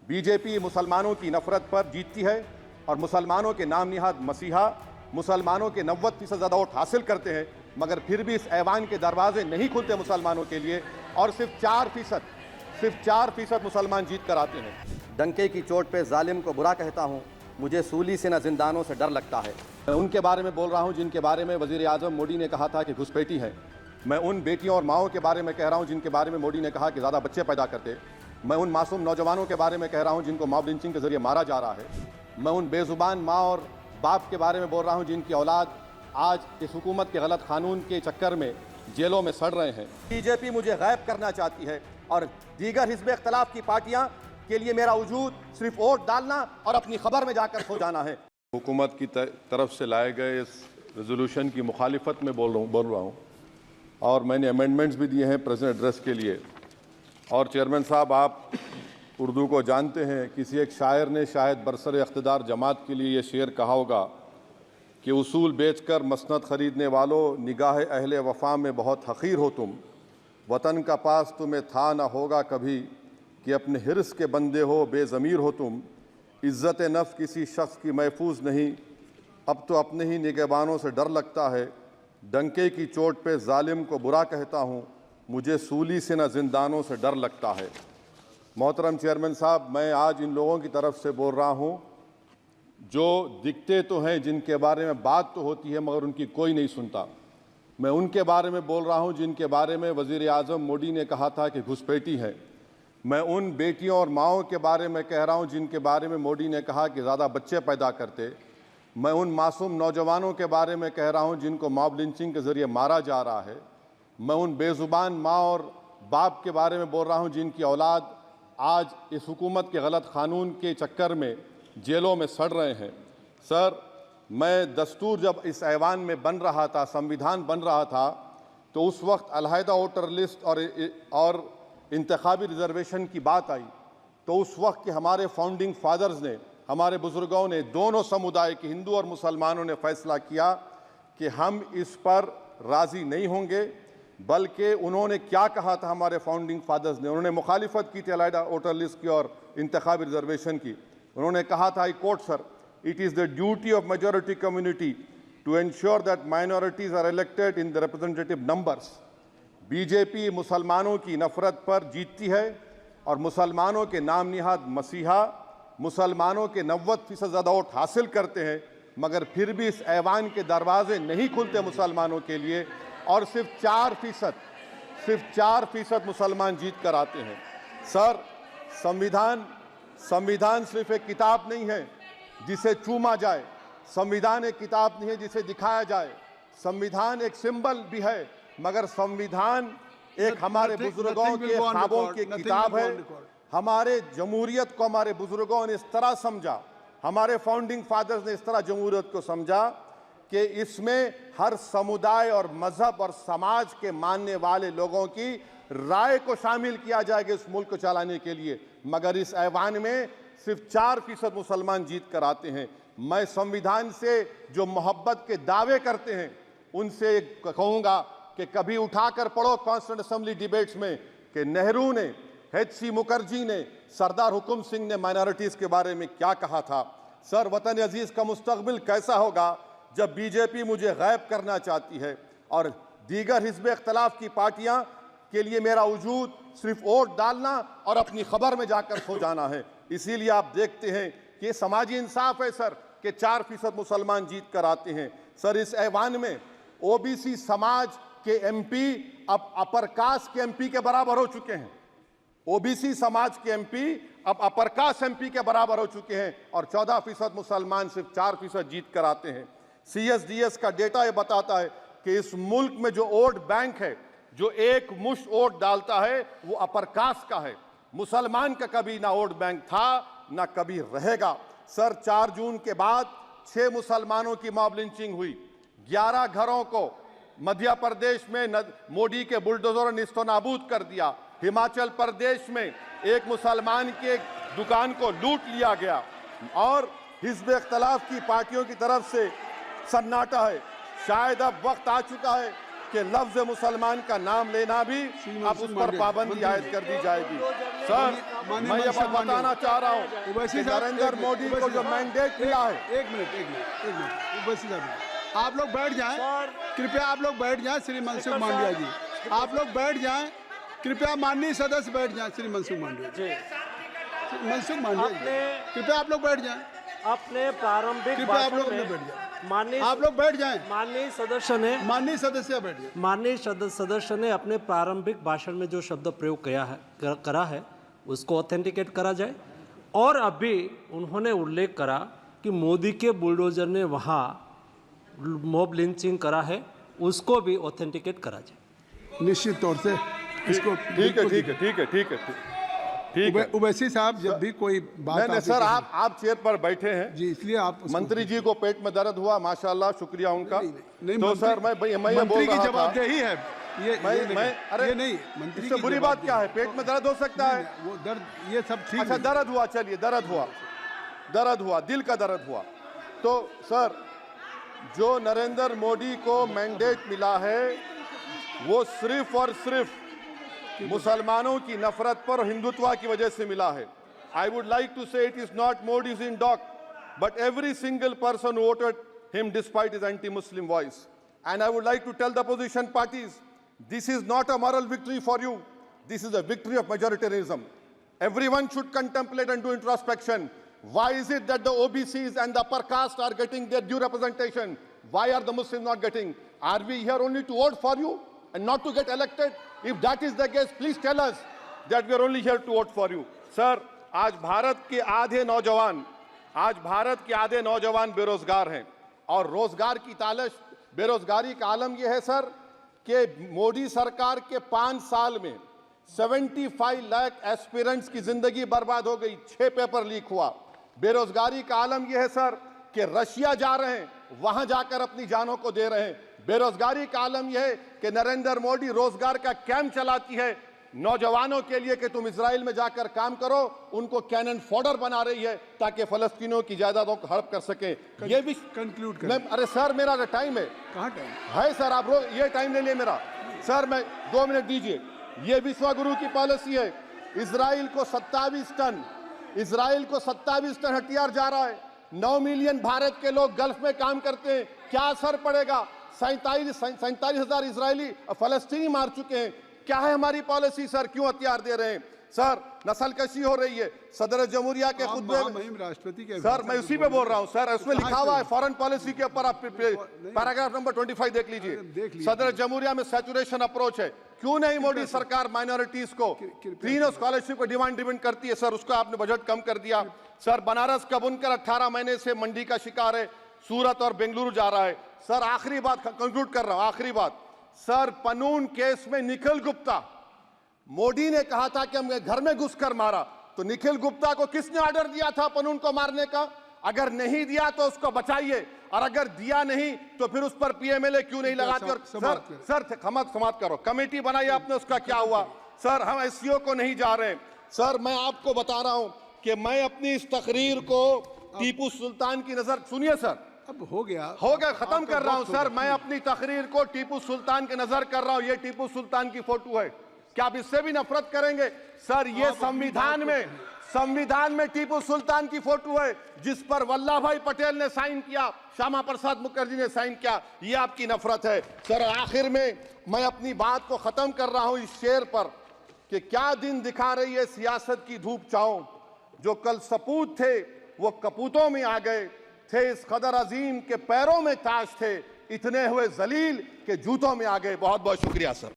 BJP मुसलमानों की नफरत पर जीतती है और मुसलमानों के नाम निहाद मसीहा मुसलमानों के 90% ज़्यादा वोट हासिल करते हैं, मगर फिर भी इस ऐवान के दरवाजे नहीं खुलते मुसलमानों के लिए और सिर्फ 4% मुसलमान जीत कर आते हैं। डंके की चोट पे जालिम को बुरा कहता हूँ, मुझे सूली से न जिंदानों से डर लगता है। मैं उनके बारे में बोल रहा हूँ जिनके बारे में वज़ीर आज़म मोदी ने कहा था कि घुसपैठी है। मैं उन बेटियों और माओं के बारे में कह रहा हूँ जिनके बारे में मोदी ने कहा कि ज़्यादा बच्चे पैदा करते। मैं उन मासूम नौजवानों के बारे में कह रहा हूँ जिनको मॉब लिंचिंग के जरिए मारा जा रहा है। मैं उन बेजुबान माँ और बाप के बारे में बोल रहा हूँ जिनकी औलाद आज इस हुकूमत के गलत कानून के चक्कर में जेलों में सड़ रहे हैं। बीजेपी मुझे गायब करना चाहती है और दीगर हिज़्ब इख्तिलाफ की पार्टियां के लिए मेरा वजूद सिर्फ वोट डालना और अपनी खबर में जाकर सो जाना है। हुकूमत की तरफ से लाए गए इस रेजोल्यूशन की मुखालिफत में बोल रहा हूँ और मैंने अमेंडमेंट्स भी दिए हैं प्रेजेंट एड्रेस के लिए। और चेयरमैन साहब, आप उर्दू को जानते हैं, किसी एक शायर ने शायद बरसर इख्तिदार जमात के लिए ये शेर कहा होगा कि उसूल बेचकर मसनद ख़रीदने वालों, निगाह अहले वफ़ा में बहुत हक़ीर हो तुम, वतन का पास तुम्हें था ना होगा कभी कि अपने हिर्स के बंदे हो, बेज़मीर हो तुम, इज़्ज़त नफ्स किसी शख्स की महफूज नहीं, अब तो अपने ही निगहबानों से डर लगता है, डंके की चोट पे जालिम को बुरा कहता हूँ, मुझे सूली से न जिंदानों से डर लगता है। मोहतरम चेयरमैन साहब, मैं आज इन लोगों की तरफ से बोल रहा हूँ जो दिखते तो हैं, जिनके बारे में बात तो होती है मगर उनकी कोई नहीं सुनता। मैं उनके बारे में बोल रहा हूँ जिनके बारे में वज़ीर आज़म मोदी ने कहा था कि घुसपैठी है। मैं उन बेटियों और माओं के बारे में कह रहा हूँ जिनके बारे में मोदी ने कहा कि ज़्यादा बच्चे पैदा करते। मैं उन मासूम नौजवानों के बारे में कह रहा हूँ जिनको मॉब लिंचिंग के ज़रिए मारा जा रहा है। मैं उन बेज़ुबान माँ और बाप के बारे में बोल रहा हूँ जिनकी औलाद आज इस हुकूमत के गलत कानून के चक्कर में जेलों में सड़ रहे हैं। सर, मैं दस्तूर जब इस ऐवान में बन रहा था, संविधान बन रहा था, तो उस वक्त अलहदा वोटर लिस्ट और इंतखाबी रिजर्वेशन की बात आई, तो उस वक्त के हमारे फाउंडिंग फादर्स ने, हमारे बुज़ुर्गों ने, दोनों समुदाय के हिंदू और मुसलमानों ने फ़ैसला किया कि हम इस पर राज़ी नहीं होंगे। बल्कि उन्होंने क्या कहा था हमारे फाउंडिंग फादर्स ने, उन्होंने मुखालिफत की थी अलहदा वोटर लिस्ट की और इंतखाबी रिजर्वेशन की। उन्होंने कहा था, I quote sir, it is the duty of majority community to ensure that minorities are elected in the representative numbers. BJP मुसलमानों की नफरत पर जीतती है और मुसलमानों के नाम निहाद मसीहा मुसलमानों के 90% ज़्यादा वोट हासिल करते हैं, मगर फिर भी इस ऐवान के दरवाजे नहीं खुलते मुसलमानों के लिए और सिर्फ 4% मुसलमान जीत कर आते हैं। सर, संविधान सिर्फ एक किताब नहीं है जिसे चूमा जाए, संविधान एक किताब नहीं है जिसे दिखाया जाए, संविधान एक सिंबल भी है, मगर संविधान एक हमारे बुजुर्गों के ख्वाबों की किताब है। हमारे जमहूरियत को हमारे बुजुर्गों ने इस तरह समझा, हमारे फाउंडिंग फादर्स ने इस तरह जमहूरियत को समझा कि इसमें हर समुदाय और मजहब और समाज के मानने वाले लोगों की राय को शामिल किया जाएगा इस मुल्क को चलाने के लिए, मगर इस ऐवान में सिर्फ 4% मुसलमान जीत कर आते हैं। मैं संविधान से जो मोहब्बत के दावे करते हैं उनसे कहूँगा कि कभी उठाकर पढ़ो कॉन्स्टिट्यूएंट असेंबली डिबेट्स में कि नेहरू ने, H.C. मुखर्जी ने, सरदार हुकुम सिंह ने माइनॉरिटीज़ के बारे में क्या कहा था। सर, वतन अजीज़ का मुस्तकबिल कैसा होगा जब बीजेपी मुझे गायब करना चाहती है और दीगर हिज़्ब इख्तिलाफ की पार्टियां के लिए मेरा वजूद सिर्फ वोट डालना और अपनी खबर में जाकर सो जाना है। इसीलिए आप देखते हैं कि ये समाजी इंसाफ है सर कि 4% मुसलमान जीत कर आते हैं। सर, इस ऐवान में ओबीसी समाज के एमपी अब अपर कास्ट के एमपी के बराबर हो चुके हैं। ओबीसी समाज के एमपी अब अपर कास्ट एमपी के बराबर हो चुके हैं और 14% मुसलमान सिर्फ 4% जीत कर आते हैं। CSDS का डेटा ये बताता है कि इस मुल्क में जो वोट बैंक है, जो एक मुश्त वोट डालता है, वो अपर कास्ट का है। मुसलमान का कभी ना वोट बैंक था ना कभी रहेगा। सर, 4 जून के बाद 6 मुसलमानों की मॉब लिंचिंग हुई, 11 घरों को मध्य प्रदेश में मोदी के बुलडोजर ने निस्तनाबूद कर दिया। हिमाचल प्रदेश में एक मुसलमान की एक दुकान को लूट लिया गया और हिज़्ब इख्तिलाफ की पार्टियों की तरफ से सन्नाटा है। शायद अब वक्त आ चुका है कि लफ्ज मुसलमान का नाम लेना भी अब उस पर पाबंदी आयद कर दी जाएगी। सर, मैं ये बात बताना चाह रहा हूँ कि नरेंद्र मोदी को जो मैंडेट मिला है। एक मिनट ओवैसी साहब, आप लोग बैठ जाएं, कृपया आप लोग बैठ जाएं। श्री मनसुख मांडविया जी, आप लोग बैठ जाएं, कृपया माननीय सदस्य बैठ जाएं। श्री मनसुख मांडविया जी, मनसुख मांडविया जी, कृपया आप लोग बैठ जाएं। अपने प्रारंभिक कृपया आप लोग भाषण बैठ में जाएं, माननीय आप लोग बैठ जाएं। माननीय सदस्य ने माननीय सदस्य बैठ जाएं। माननीय सदस्य ने अपने प्रारंभिक भाषण में जो शब्द प्रयोग करा है उसको ऑथेंटिकेट करा जाए। और अभी उन्होंने उल्लेख करा कि मोदी के बुलडोजर ने वहाँ मॉब लिंचिंग करा है, उसको भी ऑथेंटिकेट करा जाए। निश्चित तौर से इसको ठीक है। ओवैसी साहब, जब भी कोई बात नहीं सर, आप चेयर पर बैठे हैं जी, इसलिए आप मंत्री जी को पेट में दर्द हुआ, माशाल्लाह, शुक्रिया उनका। नहीं, तो सर मैं ये मंत्री बोल की रहा था, जवाबदेही है ये अरे ये नहीं, मंत्री इससे की बुरी बात क्या है? पेट में दर्द हो सकता है। वो दर्द ये सब ठीक अच्छा, है। दर्द हुआ, चलिए दर्द हुआ, दिल का दर्द हुआ। तो सर, जो नरेंद्र मोदी को मैंडेट मिला है वो सिर्फ और सिर्फ मुसलमानों की नफरत पर हिंदुत्व की वजह से मिला है। I would like to say it is not Modi's in dock but every single person voted him despite his anti Muslim voice. And I would like to tell the opposition parties, this is not a moral victory for you, this is a victory of majoritarianism. Everyone should contemplate and do introspection. Why is it that the OBCs and the upper caste are getting their due representation? Why are the Muslims not getting? Are we here only to vote for you and not to get elected? If that is the case, please tell us that we are only here to vote for you. Sir, आज भारत के आधे नौजवान बेरोजगार हैं और रोजगार की तालाश, बेरोजगारी का आलम यह है सर कि मोदी सरकार के 5 साल में 75 लाख एस्पिरेंट्स की जिंदगी बर्बाद हो गई, 6 पेपर लीक हुआ। बेरोजगारी का आलम यह है सर कि रशिया जा रहे हैं, वहां जाकर अपनी जानों को दे रहे हैं। बेरोजगारी का आलम यह है कि नरेंद्र मोदी रोजगार का कैंप चलाती है नौजवानों के लिए कि तुम इजराइल में जाकर काम करो, उनको कैनन फॉडर बना रही है ताकि फलस्तीनियों की जायदादों को हड़प कर सके। ये भी कंक्लूड मैं, अरे सर मेरा टाइम है। कहाँ टाइम है सर? आप ये टाइम ले लिए मेरा। सर मैं 2 मिनट दीजिए। ये विश्वगुरु की पॉलिसी है। इजराइल को 27 टन हथियार जा रहा है। 9 मिलियन भारत के लोग गल्फ में काम करते हैं, क्या असर पड़ेगा? 47,000 इजरायली फलस्तीनी मार चुके हैं। क्या है हमारी पॉलिसी सर? क्यों हथियार दे रहे हैं? सर नस्लकशी हो रही है। सदर जमहूरिया के खुतबे में राष्ट्रपति के सर मैं उसी पे बोल रहा हूं सर, उसमें लिखा हुआ है फॉरेन पॉलिसी के ऊपर, आप पैराग्राफ नंबर 25 देख लीजिए। सदर जमहूरिया में सैचुरेशन अप्रोच है। क्यों नहीं मोदी सरकार माइनॉरिटीज को तीनों स्कॉलरशिप को डिमांड करती है सर, उसको आपने बजट कम कर दिया। सर बनारस का बुनकर 18 महीने से मंडी का शिकार है, सूरत और बेंगलुरु जा रहा है। सर आखिरी बात कंक्लूड कर रहा हूं, आखिरी बात सर, पनून केस में निखिल गुप्ता, मोदी ने कहा था कि हम घर में घुसकर मारा, तो निखिल गुप्ता को किसने ऑर्डर दिया था पनून को मारने का? अगर नहीं दिया तो उसको बचाइए, और अगर दिया नहीं तो फिर उस पर पीएमएलए क्यों नहीं लगाते? और सर समाप्त करो। कमेटी बनाई आपने, उसका क्या हुआ? सर हम एससीओ को नहीं जा रहे। सर मैं आपको बता रहा हूं कि मैं अपनी इस तकरीर को टीपू सुल्तान की नजर, सुनिए सर, अब हो गया खत्म कर रहा हूं सर। मैं अपनी तकरीर को टीपू सुल्तान की नजर कर रहा हूं। ये टीपू सुल्तान की फोटो है, क्या आप इससे भी नफरत करेंगे? सर ये संविधान में टीपू सुल्तान की फोटो है जिस पर वल्लभ भाई पटेल ने साइन किया, श्यामा प्रसाद मुखर्जी ने साइन किया। ये आपकी नफरत है सर। आखिर में मैं अपनी बात को खत्म कर रहा हूं इस शेर पर कि क्या दिन दिखा रही है सियासत की धूप छांव, जो कल सपूत थे वो कपूतों में आ गए, थे इस कदर अजीम के पैरों में ताज थे, इतने हुए जलील के जूतों में आ गए। बहुत बहुत शुक्रिया सर।